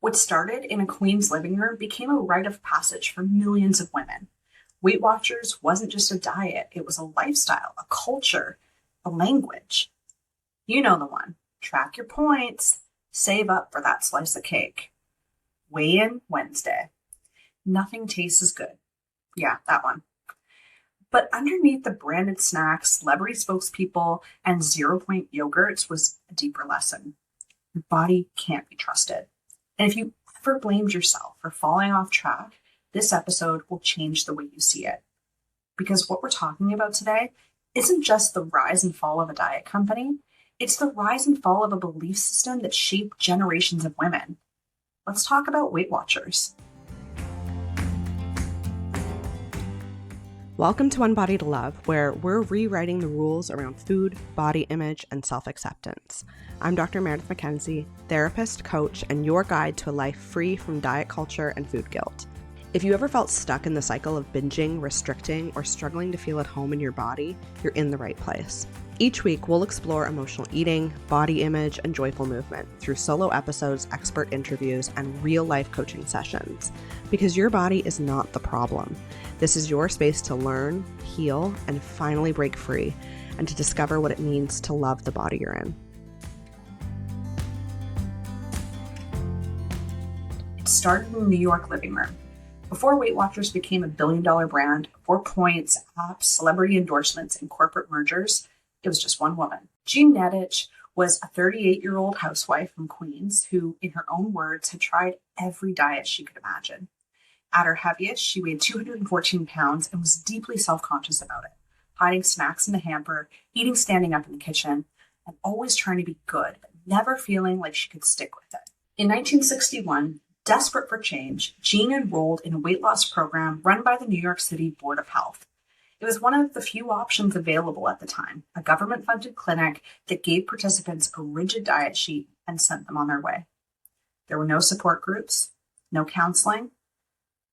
What started in a queen's living room became a rite of passage for millions of women. Weight Watchers wasn't just a diet, it was a lifestyle, a culture, a language. You know the one. Track your points, save up for that slice of cake. Weigh in Wednesday. Nothing tastes as good. Yeah, that one. But underneath the branded snacks, celebrity spokespeople, and 0-point yogurts was a deeper lesson. Your body can't be trusted. And if you ever blamed yourself for falling off track, this episode will change the way you see it. Because what we're talking about today isn't just the rise and fall of a diet company, it's the rise and fall of a belief system that shaped generations of women. Let's talk about Weight Watchers. Welcome to Unbodied Love, where we're rewriting the rules around food, body image, and self-acceptance. I'm Dr. Meredith McKenzie, therapist, coach, and your guide to a life free from diet culture and food guilt. If you ever felt stuck in the cycle of binging, restricting, or struggling to feel at home in your body, you're in the right place. Each week, we'll explore emotional eating, body image, and joyful movement through solo episodes, expert interviews, and real-life coaching sessions. Because your body is not the problem. This is your space to learn, heal, and finally break free, and to discover what it means to love the body you're in. It started in a New York living room. Before Weight Watchers became a billion-dollar brand, 4 points, apps, celebrity endorsements, and corporate mergers, it was just one woman. Nidetch was a 38-year-old housewife from Queens who, in her own words, had tried every diet she could imagine. At her heaviest, she weighed 214 pounds and was deeply self-conscious about it, hiding snacks in the hamper, eating standing up in the kitchen, and always trying to be good, but never feeling like she could stick with it. In 1961, desperate for change, Jean enrolled in a weight loss program run by the New York City Board of Health. It was one of the few options available at the time, a government-funded clinic that gave participants a rigid diet sheet and sent them on their way. There were no support groups, no counseling,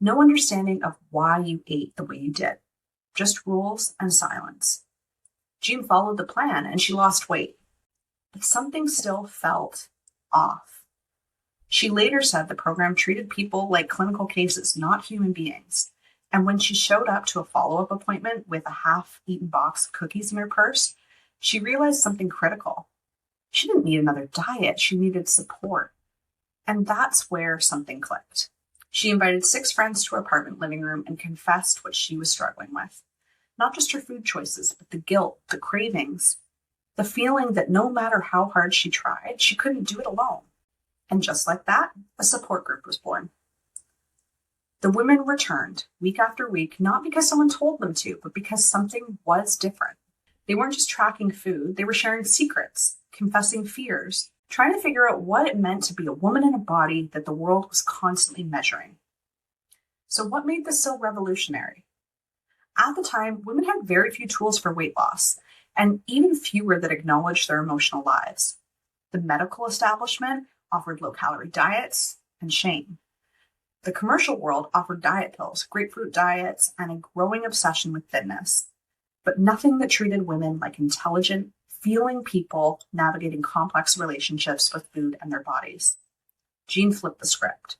no understanding of why you ate the way you did, just rules and silence. Jean followed the plan and she lost weight, but something still felt off. She later said the program treated people like clinical cases, not human beings. And when she showed up to a follow-up appointment with a half-eaten box of cookies in her purse, she realized something critical. She didn't need another diet, she needed support. And that's where something clicked. She invited 6 friends to her apartment living room and confessed what she was struggling with. Not just her food choices, but the guilt, the cravings, the feeling that no matter how hard she tried, she couldn't do it alone. And just like that, a support group was born. The women returned week after week, not because someone told them to, but because something was different. They weren't just tracking food, they were sharing secrets, confessing fears, trying to figure out what it meant to be a woman in a body that the world was constantly measuring. So what made this so revolutionary? At the time, women had very few tools for weight loss, and even fewer that acknowledged their emotional lives. The medical establishment offered low-calorie diets and shame. The commercial world offered diet pills, grapefruit diets, and a growing obsession with fitness, but nothing that treated women like intelligent, feeling people navigating complex relationships with food and their bodies. Jean flipped the script.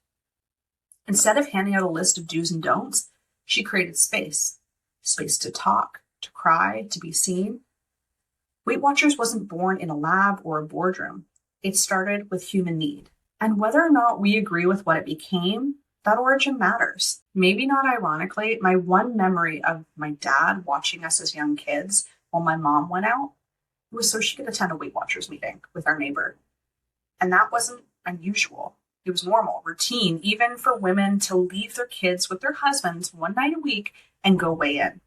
Instead of handing out a list of do's and don'ts, she created space to talk, to cry, to be seen. Weight Watchers wasn't born in a lab or a boardroom. It started with human need. And whether or not we agree with what it became, that origin matters. Maybe not ironically, my one memory of my dad watching us as young kids while my mom went out was so she could attend a Weight Watchers meeting with our neighbor. And that wasn't unusual. It was normal, routine, even for women to leave their kids with their husbands one night a week and go weigh in.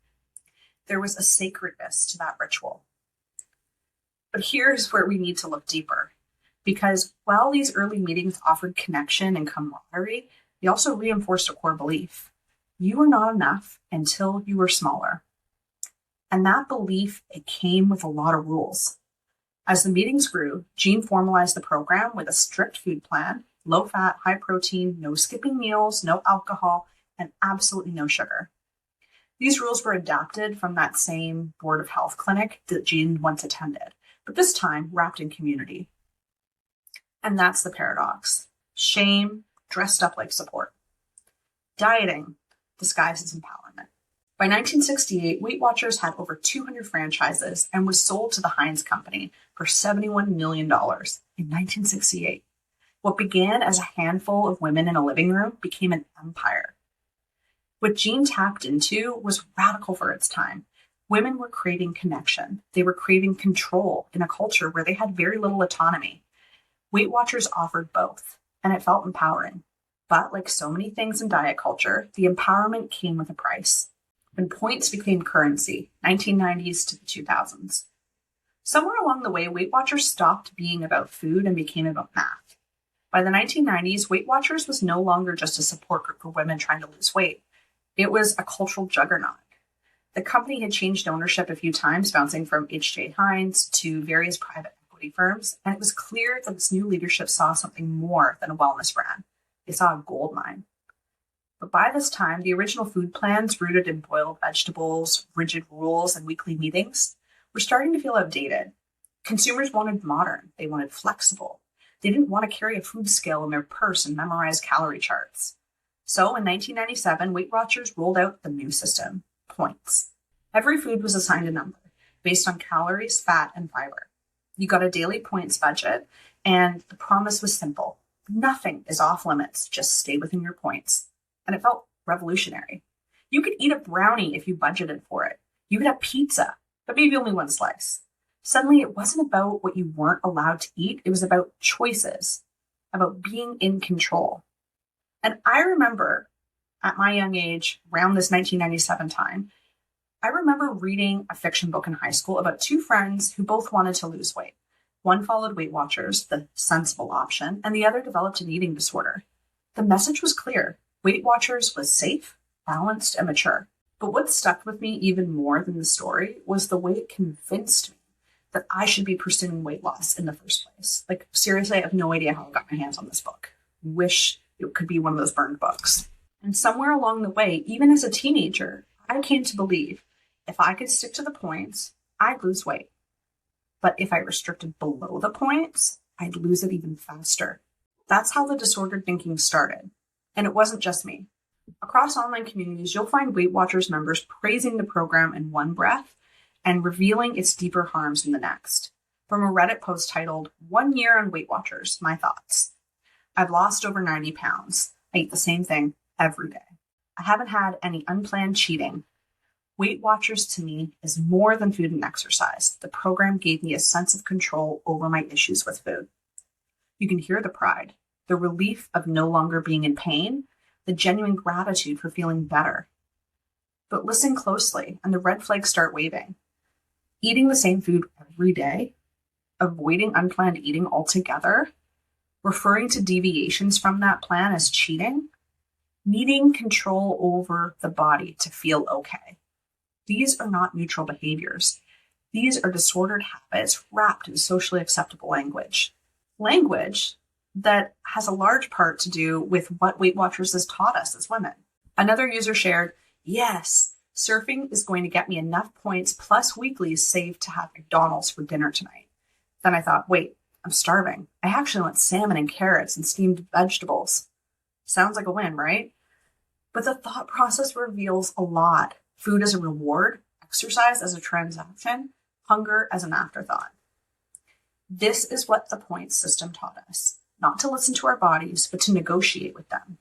There was a sacredness to that ritual. But here's where we need to look deeper. Because while these early meetings offered connection and camaraderie, they also reinforced a core belief. You are not enough until you are smaller. And that belief, it came with a lot of rules. As the meetings grew, Jean formalized the program with a strict food plan, low fat, high protein, no skipping meals, no alcohol, and absolutely no sugar. These rules were adapted from that same Board of Health clinic that Jean once attended, but this time wrapped in community. And that's the paradox. Shame, dressed up like support. Dieting disguised as empowerment. By 1968, Weight Watchers had over 200 franchises and was sold to the Heinz Company for $71 million in 1968. What began as a handful of women in a living room became an empire. What Jean tapped into was radical for its time. Women were craving connection. They were craving control in a culture where they had very little autonomy. Weight Watchers offered both, and it felt empowering. But like so many things in diet culture, the empowerment came with a price. When points became currency, 1990s to the 2000s. Somewhere along the way, Weight Watchers stopped being about food and became about math. By the 1990s, Weight Watchers was no longer just a support group for women trying to lose weight. It was a cultural juggernaut. The company had changed ownership a few times, bouncing from H.J. Heinz to various private equity firms, and it was clear that its new leadership saw something more than a wellness brand. They saw a gold mine. But by this time, the original food plans rooted in boiled vegetables, rigid rules, and weekly meetings were starting to feel outdated. Consumers wanted modern. They wanted flexible. They didn't want to carry a food scale in their purse and memorize calorie charts. So in 1997, Weight Watchers rolled out the new system, points. Every food was assigned a number based on calories, fat, and fiber. You got a daily points budget, and the promise was simple. Nothing is off limits. Just stay within your points. And it felt revolutionary. You could eat a brownie if you budgeted for it. You could have pizza, but maybe only one slice. Suddenly, it wasn't about what you weren't allowed to eat. It was about choices, about being in control. And I remember at my young age, around this 1997 time, I remember reading a fiction book in high school about two friends who both wanted to lose weight. One followed Weight Watchers, the sensible option, and the other developed an eating disorder. The message was clear. Weight Watchers was safe, balanced, and mature. But what stuck with me even more than the story was the way it convinced me that I should be pursuing weight loss in the first place. Like, seriously, I have no idea how I got my hands on this book. Wish it could be one of those burned books. And somewhere along the way, even as a teenager, I came to believe if I could stick to the points, I'd lose weight. But if I restricted below the points, I'd lose it even faster. That's how the disordered thinking started. And it wasn't just me. Across online communities, you'll find Weight Watchers members praising the program in one breath and revealing its deeper harms in the next. From a Reddit post titled, 1 year on Weight Watchers, my thoughts. I've lost over 90 pounds. I eat the same thing every day. I haven't had any unplanned cheating. Weight Watchers to me is more than food and exercise. The program gave me a sense of control over my issues with food. You can hear the pride, the relief of no longer being in pain, the genuine gratitude for feeling better. But listen closely and the red flags start waving. Eating the same food every day, avoiding unplanned eating altogether, referring to deviations from that plan as cheating, needing control over the body to feel okay. These are not neutral behaviors. These are disordered habits wrapped in socially acceptable language. Language that has a large part to do with what Weight Watchers has taught us as women. Another user shared, yes, surfing is going to get me enough points plus weeklies saved to have McDonald's for dinner tonight. Then I thought, wait, I'm starving. I actually want salmon and carrots and steamed vegetables. Sounds like a win, right? But the thought process reveals a lot. Food as a reward, exercise as a transaction, hunger as an afterthought. This is what the points system taught us. Not to listen to our bodies, but to negotiate with them.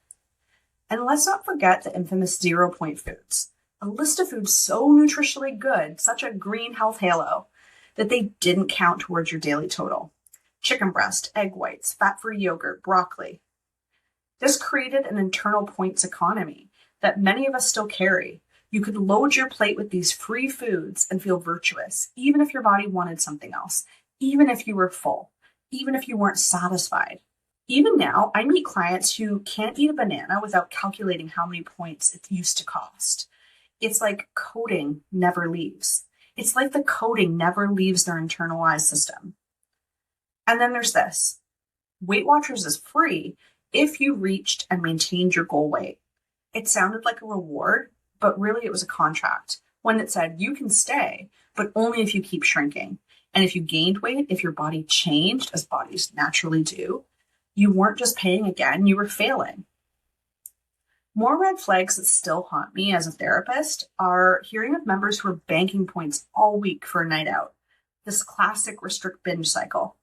And let's not forget the infamous 0-point foods. A list of foods so nutritionally good, such a green health halo, that they didn't count towards your daily total. Chicken breast, egg whites, fat-free yogurt, broccoli. This created an internal points economy that many of us still carry. You could load your plate with these free foods and feel virtuous, even if your body wanted something else, even if you were full, even if you weren't satisfied. Even now, I meet clients who can't eat a banana without calculating how many points it used to cost. It's like coding never leaves. It's like the coding never leaves their internalized system. And then there's this. Weight Watchers is free if you reached and maintained your goal weight. It sounded like a reward, but really it was a contract. One that said you can stay, but only if you keep shrinking. And if you gained weight, if your body changed, as bodies naturally do, you weren't just paying again, you were failing. More red flags that still haunt me as a therapist are hearing of members who are banking points all week for a night out. This classic restrict binge cycle.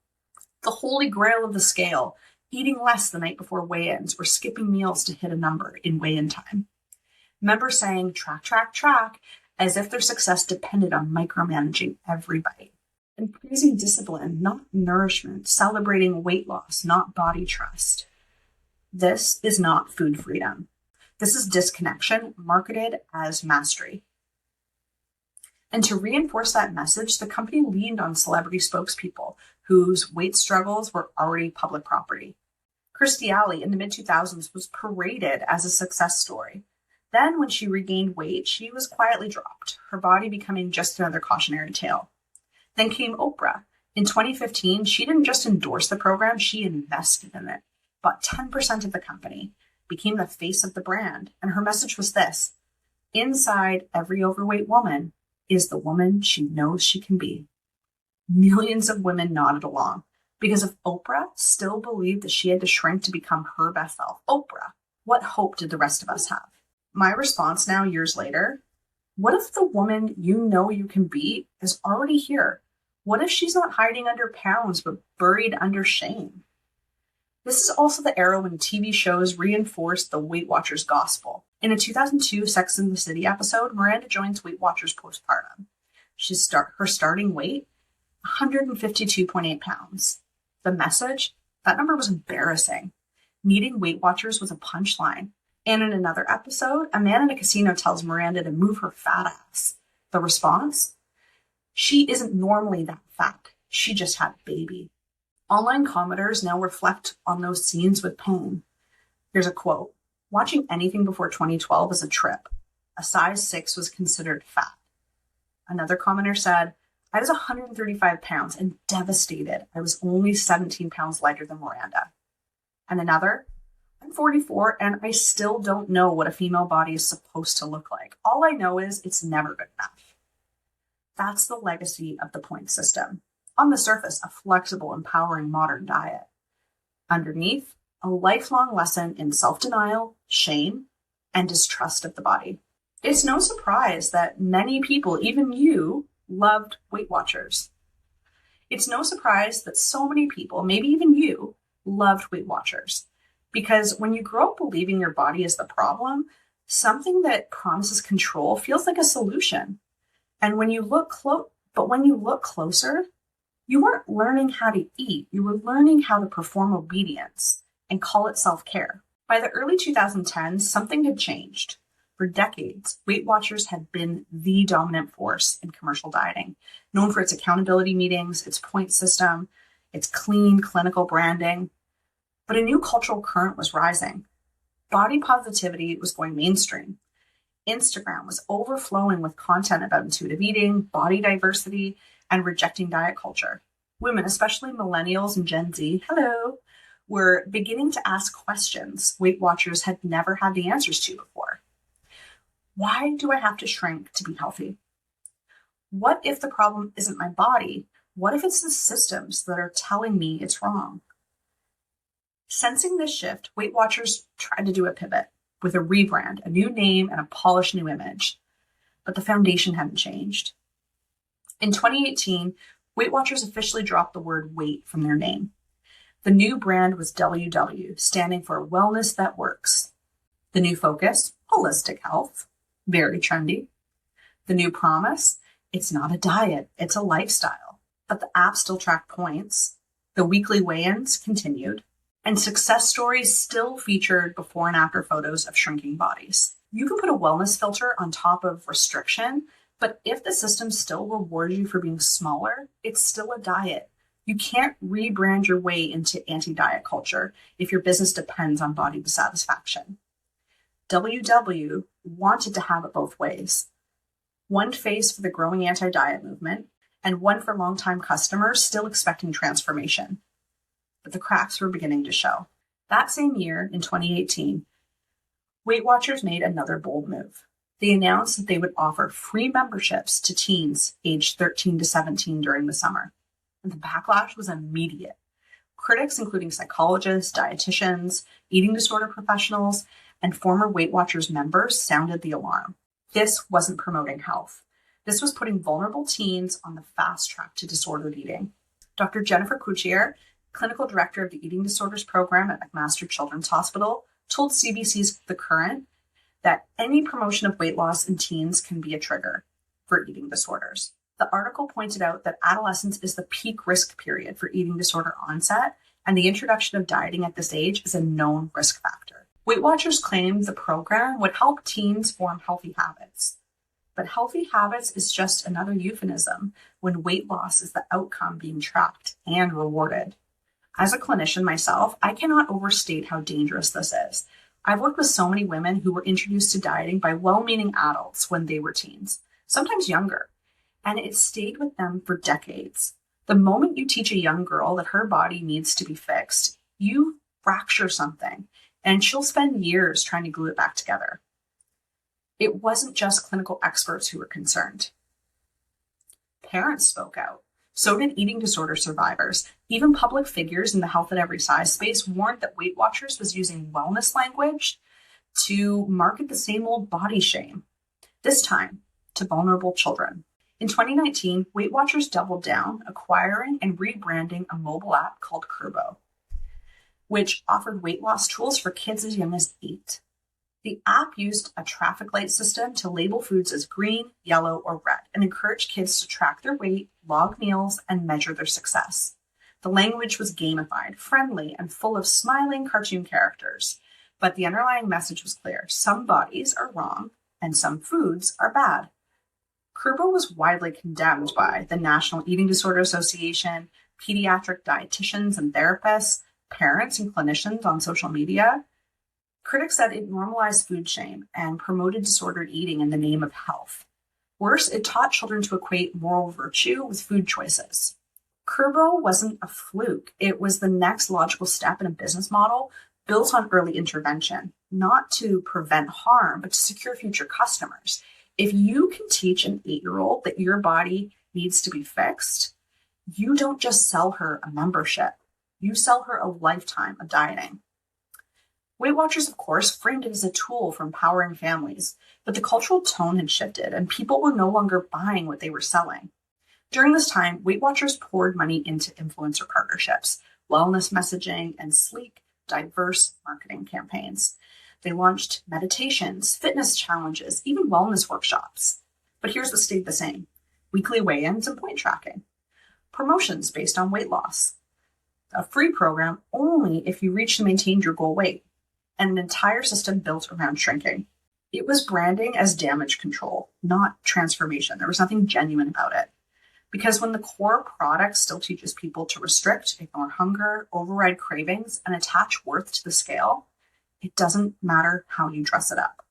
The holy grail of the scale, eating less the night before weigh-ins or skipping meals to hit a number in weigh-in time. Members saying track, track, track, as if their success depended on micromanaging every bite. And praising discipline, not nourishment, celebrating weight loss, not body trust. This is not food freedom. This is disconnection marketed as mastery. And to reinforce that message, the company leaned on celebrity spokespeople whose weight struggles were already public property. Kirstie Alley in the mid-2000s was paraded as a success story. Then when she regained weight, she was quietly dropped, her body becoming just another cautionary tale. Then came Oprah. In 2015, she didn't just endorse the program, she invested in it, bought 10% of the company, became the face of the brand. And her message was this: inside every overweight woman is the woman she knows she can be. Millions of women nodded along because if Oprah still believed that she had to shrink to become her best self, Oprah, what hope did the rest of us have? My response now, years later, what if the woman you know you can be is already here? What if she's not hiding under pounds but buried under shame? This is also the era when TV shows reinforced the Weight Watchers gospel. In a 2002 Sex and the City episode, Miranda joins Weight Watchers postpartum. Her starting weight, 152.8 pounds. The message? That number was embarrassing. Meeting Weight Watchers was a punchline. And in another episode, a man in a casino tells Miranda to move her fat ass. The response? She isn't normally that fat. She just had a baby. Online commenters now reflect on those scenes with pain. Here's a quote. Watching anything before 2012 was a trip. A size 6 was considered fat. Another commenter said, I was 135 pounds and devastated. I was only 17 pounds lighter than Miranda. And another, I'm 44 and I still don't know what a female body is supposed to look like. All I know is it's never good enough. That's the legacy of the point system. On the surface, a flexible, empowering modern diet. Underneath, a lifelong lesson in self-denial, shame, and distrust of the body. It's no surprise that many people, even you, loved Weight Watchers. It's no surprise that so many people, maybe even you, loved Weight Watchers. Because when you grow up believing your body is the problem, something that promises control feels like a solution. And when you look closer, you weren't learning how to eat. You were learning how to perform obedience and call it self-care. By the early 2010s, something had changed. For decades, Weight Watchers had been the dominant force in commercial dieting, known for its accountability meetings, its point system, its clean clinical branding. But a new cultural current was rising. Body positivity was going mainstream. Instagram was overflowing with content about intuitive eating, body diversity, and rejecting diet culture. Women, especially millennials and Gen Z, were beginning to ask questions Weight Watchers had never had the answers to before. Why do I have to shrink to be healthy? What if the problem isn't my body? What if it's the systems that are telling me it's wrong? Sensing this shift, Weight Watchers tried to do a pivot with a rebrand, a new name, and a polished new image. But the foundation hadn't changed. In 2018, Weight Watchers officially dropped the word weight from their name. The new brand was WW, standing for Wellness That Works. The new focus, holistic health, very trendy. The new promise, it's not a diet, it's a lifestyle. But the app still tracked points. The weekly weigh-ins continued. And success stories still featured before and after photos of shrinking bodies. You can put a wellness filter on top of restriction, but if the system still rewards you for being smaller, it's still a diet. You can't rebrand your way into anti-diet culture if your business depends on body dissatisfaction. WW wanted to have it both ways. One face for the growing anti-diet movement, and one for longtime customers still expecting transformation. But the cracks were beginning to show. That same year, in 2018, Weight Watchers made another bold move. They announced that they would offer free memberships to teens aged 13 to 17 during the summer. And the backlash was immediate. Critics, including psychologists, dietitians, eating disorder professionals, and former Weight Watchers members, sounded the alarm. This wasn't promoting health. This was putting vulnerable teens on the fast track to disordered eating. Dr. Jennifer Kuchier, clinical director of the Eating Disorders Program at McMaster Children's Hospital, told CBC's The Current that any promotion of weight loss in teens can be a trigger for eating disorders. The article pointed out that adolescence is the peak risk period for eating disorder onset, and the introduction of dieting at this age is a known risk factor. Weight Watchers claimed the program would help teens form healthy habits. But healthy habits is just another euphemism when weight loss is the outcome being tracked and rewarded. As a clinician myself, I cannot overstate how dangerous this is. I've worked with so many women who were introduced to dieting by well-meaning adults when they were teens, sometimes younger, and it stayed with them for decades. The moment you teach a young girl that her body needs to be fixed, you fracture something, and she'll spend years trying to glue it back together. It wasn't just clinical experts who were concerned. Parents spoke out. So did eating disorder survivors. Even public figures in the health at every size space warned that Weight Watchers was using wellness language to market the same old body shame, this time to vulnerable children. In 2019, Weight Watchers doubled down, acquiring and rebranding a mobile app called Curbo, which offered weight loss tools for kids as young as 8. The app used a traffic light system to label foods as green, yellow, or red and encouraged kids to track their weight, log meals, and measure their success. The language was gamified, friendly, and full of smiling cartoon characters. But the underlying message was clear. Some bodies are wrong, and some foods are bad. Curbo was widely condemned by the National Eating Disorder Association, pediatric dietitians and therapists, parents and clinicians on social media. Critics said it normalized food shame and promoted disordered eating in the name of health. Worse, it taught children to equate moral virtue with food choices. Curbo wasn't a fluke. It was the next logical step in a business model built on early intervention, not to prevent harm, but to secure future customers. If you can teach an 8-year-old that your body needs to be fixed, you don't just sell her a membership. You sell her a lifetime of dieting. Weight Watchers, of course, framed it as a tool for empowering families, but the cultural tone had shifted and people were no longer buying what they were selling. During this time, Weight Watchers poured money into influencer partnerships, wellness messaging, and sleek, diverse marketing campaigns. They launched meditations, fitness challenges, even wellness workshops. But here's what stayed the same: weekly weigh-ins and point tracking. Promotions based on weight loss. A free program only if you reached and maintained your goal weight, and an entire system built around shrinking. It was branding as damage control, not transformation. There was nothing genuine about it. Because when the core product still teaches people to restrict, ignore hunger, override cravings, and attach worth to the scale, it doesn't matter how you dress it up.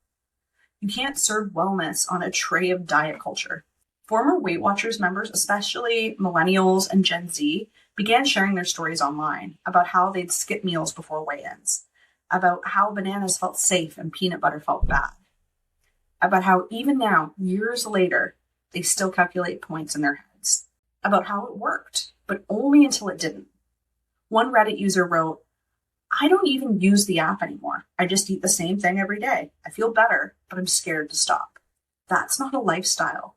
You can't serve wellness on a tray of diet culture. Former Weight Watchers members, especially millennials and Gen Z, began sharing their stories online about how they'd skip meals before weigh-ins, about how bananas felt safe and peanut butter felt bad, about how even now, years later, they still calculate points in their heads, about how it worked, but only until it didn't. One Reddit user wrote, "I don't even use the app anymore. I just eat the same thing every day. I feel better, but I'm scared to stop." That's not a lifestyle.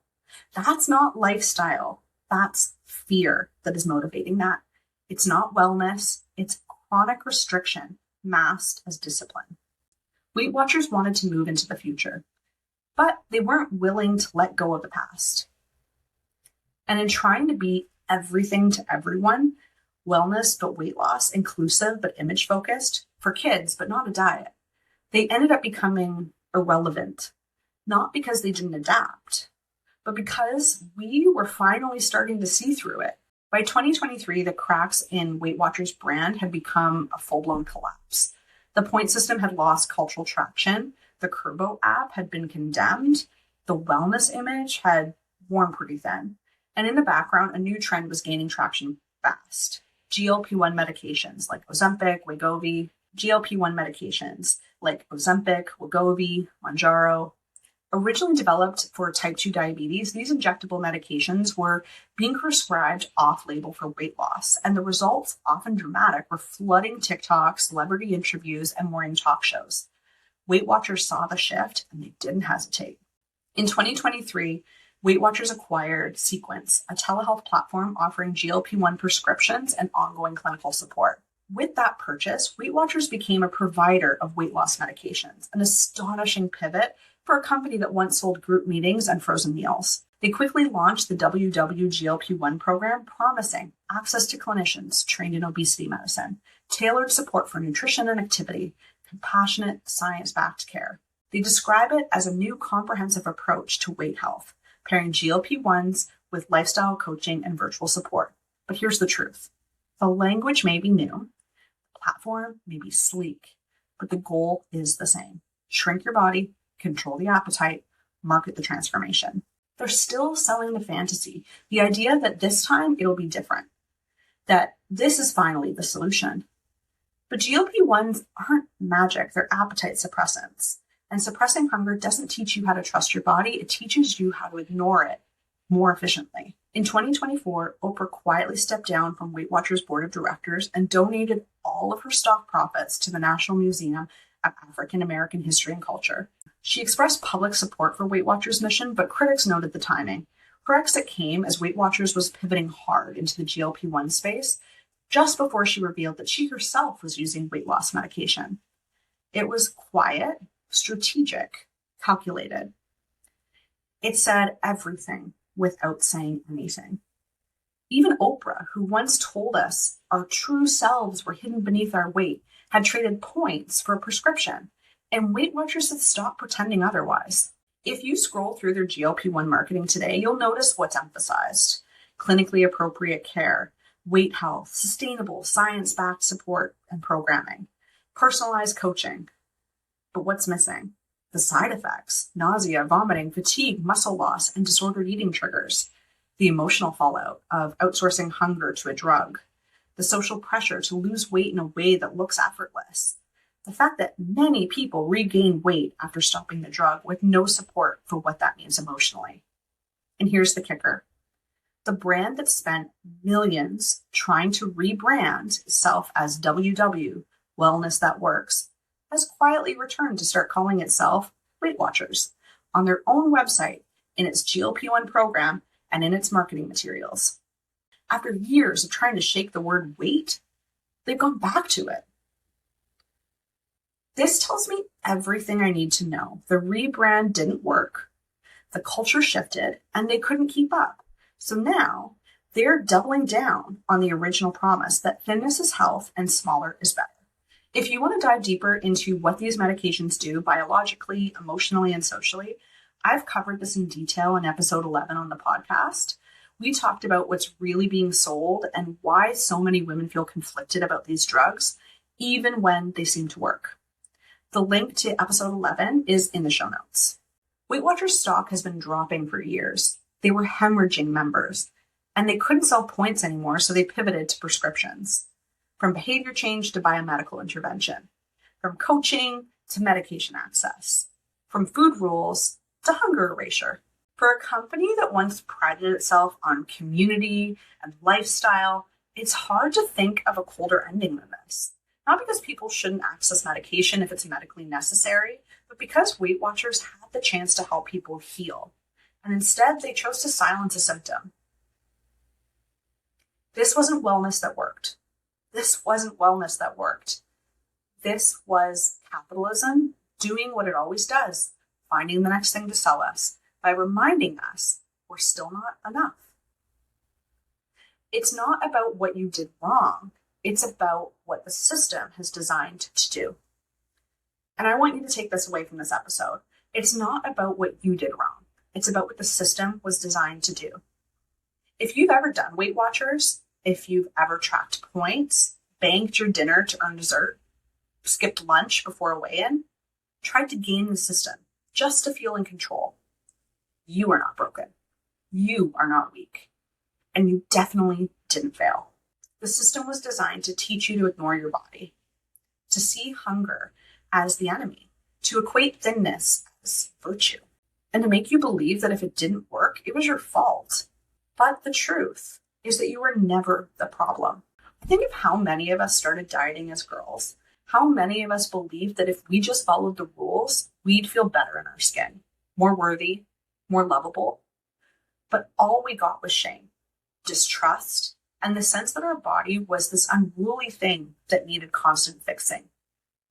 That's not lifestyle. That's fear that is motivating that. It's not wellness. It's chronic restriction masked as discipline. Weight Watchers wanted to move into the future, but they weren't willing to let go of the past. And in trying to be everything to everyone, wellness but weight loss, inclusive but image focused, for kids but not a diet, they ended up becoming irrelevant, not because they didn't adapt, but because we were finally starting to see through it. By 2023, the cracks in Weight Watchers' brand had become a full-blown collapse. The point system had lost cultural traction. The Curbo app had been condemned. The wellness image had worn pretty thin. And in the background, a new trend was gaining traction fast. GLP-1 medications like Ozempic, Wegovy, GLP-1 medications like Ozempic, Wegovy, Mounjaro. Originally developed for type 2 diabetes, these injectable medications were being prescribed off-label for weight loss, and the results, often dramatic, were flooding TikTok, celebrity interviews, and morning talk shows. Weight Watchers saw the shift, and they didn't hesitate. In 2023, Weight Watchers acquired Sequence, a telehealth platform offering GLP-1 prescriptions and ongoing clinical support. With that purchase, Weight Watchers became a provider of weight loss medications, an astonishing pivot for a company that once sold group meetings and frozen meals. They quickly launched the GLP-1 program, promising access to clinicians trained in obesity medicine, tailored support for nutrition and activity, compassionate, science-backed care. They describe it as a new comprehensive approach to weight health, pairing GLP-1s with lifestyle coaching and virtual support. But here's the truth. The language may be new, the platform may be sleek, but the goal is the same. Shrink your body, control the appetite, market the transformation. They're still selling the fantasy, the idea that this time it'll be different, that this is finally the solution. But GLP-1s aren't magic, they're appetite suppressants. And suppressing hunger doesn't teach you how to trust your body, it teaches you how to ignore it more efficiently. In 2024, Oprah quietly stepped down from Weight Watchers' board of directors and donated all of her stock profits to the National Museum of African American History and Culture. She expressed public support for Weight Watchers' mission, but critics noted the timing. Her exit came as Weight Watchers was pivoting hard into the GLP-1 space, just before she revealed that she herself was using weight loss medication. It was quiet, strategic, calculated. It said everything without saying anything. Even Oprah, who once told us our true selves were hidden beneath our weight, had traded points for a prescription, and Weight Watchers had stopped pretending otherwise. If you scroll through their GLP-1 marketing today, you'll notice what's emphasized: clinically appropriate care, weight health, sustainable, science-backed support and programming, personalized coaching. But what's missing? The side effects: nausea, vomiting, fatigue, muscle loss, and disordered eating triggers. The emotional fallout of outsourcing hunger to a drug. The social pressure to lose weight in a way that looks effortless. The fact that many people regain weight after stopping the drug with no support for what that means emotionally. And here's the kicker. The brand that spent millions trying to rebrand itself as WW, Wellness That Works, has quietly returned to start calling itself Weight Watchers on their own website, in its GLP-1 program, and in its marketing materials. After years of trying to shake the word weight, they've gone back to it. This tells me everything I need to know. The rebrand didn't work, the culture shifted, and they couldn't keep up. So now they're doubling down on the original promise that thinness is health and smaller is better. If you want to dive deeper into what these medications do biologically, emotionally, and socially, I've covered this in detail in episode 11 on the podcast. We talked about what's really being sold and why so many women feel conflicted about these drugs, even when they seem to work. The link to episode 11 is in the show notes. Weight Watchers stock has been dropping for years. They were hemorrhaging members, and they couldn't sell points anymore, so they pivoted to prescriptions. From behavior change to biomedical intervention, from coaching to medication access, from food rules to hunger erasure. For a company that once prided itself on community and lifestyle, it's hard to think of a colder ending than this. Not because people shouldn't access medication if it's medically necessary, but because Weight Watchers had the chance to help people heal. And instead, they chose to silence a symptom. This wasn't wellness that worked. This wasn't wellness that worked. This was capitalism doing what it always does, finding the next thing to sell us by reminding us we're still not enough. It's not about what you did wrong. It's about what the system has designed to do. And I want you to take this away from this episode. It's not about what you did wrong. It's about what the system was designed to do. If you've ever done Weight Watchers, if you've ever tracked points, banked your dinner to earn dessert, skipped lunch before a weigh-in, tried to game the system just to feel in control, you are not broken. You are not weak. And you definitely didn't fail. The system was designed to teach you to ignore your body, to see hunger as the enemy, to equate thinness as virtue. and to make you believe that if it didn't work, it was your fault. But the truth is that you were never the problem. Think of how many of us started dieting as girls. How many of us believed that if we just followed the rules, we'd feel better in our skin, more worthy, more lovable. But all we got was shame, distrust, and the sense that our body was this unruly thing that needed constant fixing.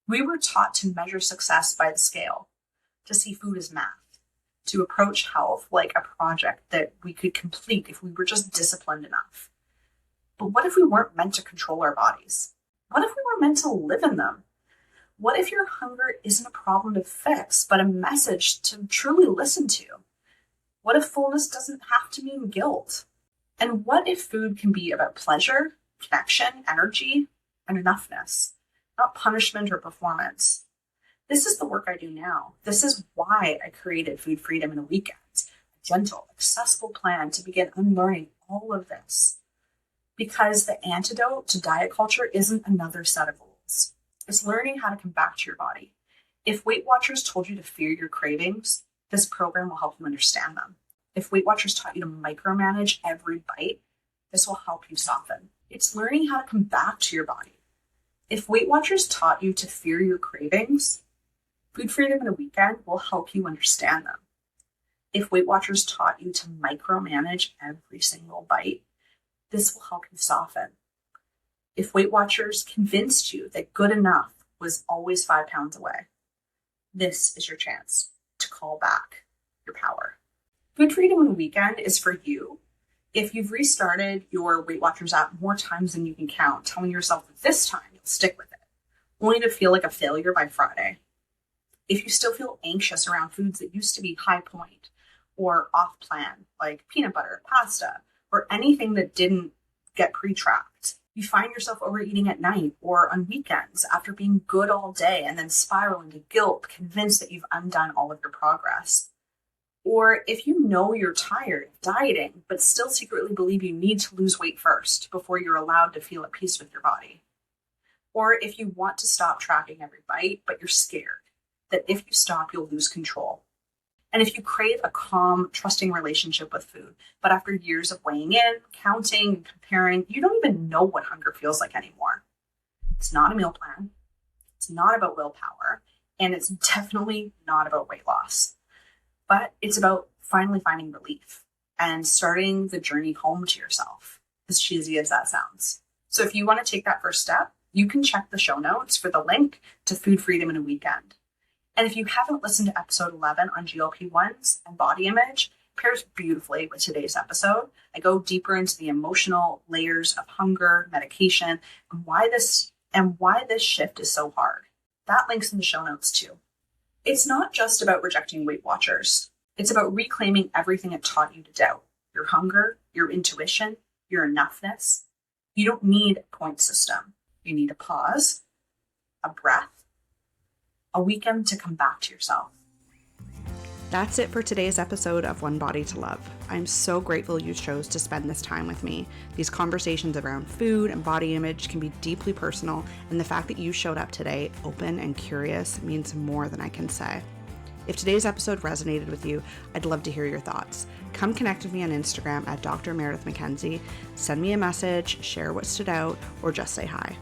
We were taught to measure success by the scale, to see food as math, to approach health like a project that we could complete if we were just disciplined enough. But what if we weren't meant to control our bodies? What if we were meant to live in them? What if your hunger isn't a problem to fix, but a message to truly listen to? What if fullness doesn't have to mean guilt? And what if food can be about pleasure, connection, energy, and enoughness, not punishment or performance? This is the work I do now. This is why I created Food Freedom in a Weekend, a gentle, accessible plan to begin unlearning all of this. Because the antidote to diet culture isn't another set of rules. It's learning how to come back to your body. If Weight Watchers told you to fear your cravings, this program will help you understand them. If Weight Watchers taught you to micromanage every bite, this will help you soften. It's learning how to come back to your body. If Weight Watchers taught you to fear your cravings, Food Freedom in a Weekend will help you understand them. If Weight Watchers taught you to micromanage every single bite, this will help you soften. If Weight Watchers convinced you that good enough was always 5 pounds away, this is your chance to call back your power. Food Freedom in a Weekend is for you if you've restarted your Weight Watchers app more times than you can count, telling yourself that this time you'll stick with it, only to feel like a failure by Friday. If you still feel anxious around foods that used to be high point or off plan, like peanut butter, pasta, or anything that didn't get pre-tracked. You find yourself overeating at night or on weekends after being good all day and then spiral into guilt, convinced that you've undone all of your progress. Or if you know you're tired of dieting, but still secretly believe you need to lose weight first before you're allowed to feel at peace with your body. Or if you want to stop tracking every bite, but you're scared that if you stop, you'll lose control. And if you crave a calm, trusting relationship with food, but after years of weighing in, counting, and comparing, you don't even know what hunger feels like anymore. It's not a meal plan. It's not about willpower. And it's definitely not about weight loss. But it's about finally finding relief and starting the journey home to yourself, as cheesy as that sounds. So if you want to take that first step, you can check the show notes for the link to Food Freedom in a Weekend. And if you haven't listened to episode 11 on GLP-1s and body image, it pairs beautifully with today's episode. I go deeper into the emotional layers of hunger, medication, and why this shift is so hard. That link's in the show notes too. It's not just about rejecting Weight Watchers. It's about reclaiming everything it taught you to doubt. Your hunger, your intuition, your enoughness. You don't need a point system. You need a pause, a breath, a weekend to come back to yourself. That's it for today's episode of One Body to Love. I'm so grateful you chose to spend this time with me. These conversations around food and body image can be deeply personal, and the fact that you showed up today open and curious means more than I can say. If today's episode resonated with you, I'd love to hear your thoughts. Come connect with me on Instagram at Dr. Meredith Mackenzie. Send me a message, share what stood out, or just say hi.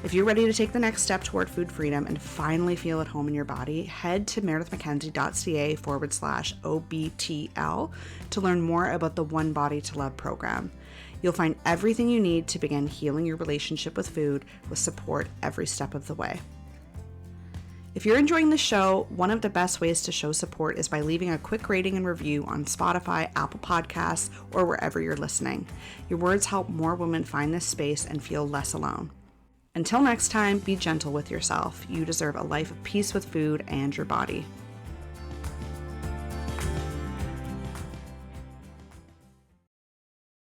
If you're ready to take the next step toward food freedom and finally feel at home in your body, head to meredithmackenzie.ca/OBTL to learn more about the One Body to Love program. You'll find everything you need to begin healing your relationship with food with support every step of the way. If you're enjoying the show, one of the best ways to show support is by leaving a quick rating and review on Spotify, Apple Podcasts, or wherever you're listening. Your words help more women find this space and feel less alone. Until next time, be gentle with yourself. You deserve a life of peace with food and your body.